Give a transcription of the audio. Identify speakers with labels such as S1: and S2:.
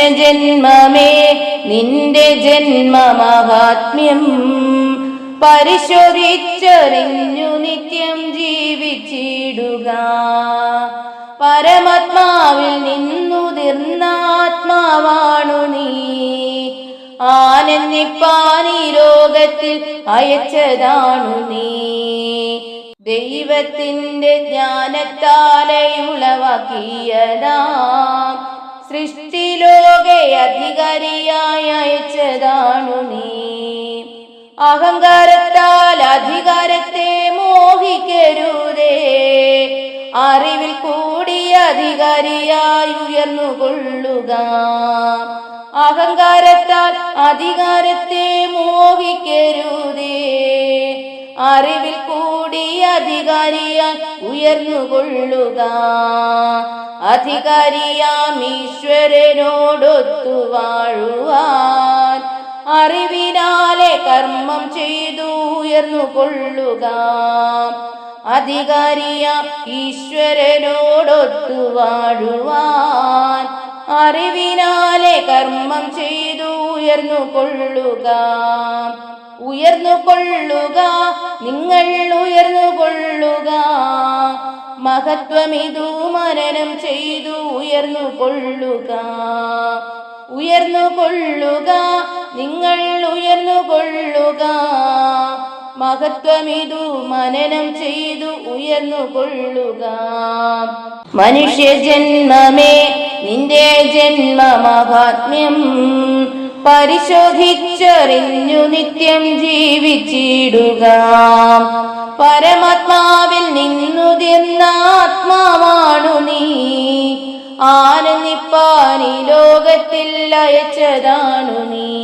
S1: മനുഷ്യജന്മമേ നിന്റെ ജന്മമഹാത്മ്യം പരിശോധിച്ചറിഞ്ഞു നിത്യം ജീവിച്ചിടുക. പരമാത്മാവിൽ നിന്നുതിർന്ന ആത്മാവാണു നീ, ആനന്ദിപ്പാൻ ഈ ലോകത്തിൽ അയച്ചതാണു നീ. ദൈവത്തിന്റെ ജ്ഞാനത്താലെ ഉളവാക്കിയതാം സൃഷ്ടിലോകെ അധികാരിയായി അയച്ചതാണു നീ. അഹങ്കാരത്താൽ അധികാരത്തെ മോഹിക്കരുതേ, അറിവിൽ കൂടി അധികാരിയായി ഉയർന്നുകൊള്ളുക. അഹങ്കാരത്താൽ അധികാരത്തെ മോഹിക്കരുതേ, അറിവിൽ കൂടി അധികാരിയായി ഉയർന്നുകൊള്ളുക. അധികാരിയാം ഈശ്വരനോടൊത്തു വാഴുവാൻ അറിവിനാലെ കർമ്മം ചെയ്തു ഉയർന്നുകൊള്ളുക. അധികാരിയാം ഈശ്വരനോടൊത്തു വാഴുവാൻ അറിവിനാലെ കർമ്മം ചെയ്തു ഉയർന്നുകൊള്ളുക. ഉയർന്നുകൊള്ളുക, നിങ്ങൾ ഉയർന്നുകൊള്ളുക. മഹത്വമിതു മനനം ചെയ്തു ഉയർന്നുകൊള്ളുക. ഉയർന്നുകൊള്ളുക, നിങ്ങൾ ഉയർന്നുകൊള്ളുക. മഹത്വമിതു മനനം ചെയ്തു ഉയർന്നുകൊള്ളുക. മനുഷ്യജന്മമേ നിന്റെ ജന്മമഹാത്മ്യം പരിശോധിച്ചറിഞ്ഞു നിത്യം ജീവിച്ചിടുക. പരമാത്മാവിൽ നിന്നുതിർന്ന ആത്മാവാണു നീ, ആനന്ദിപ്പാൻ ഈ ലോകത്തിൽ അയച്ചതാണു നീ.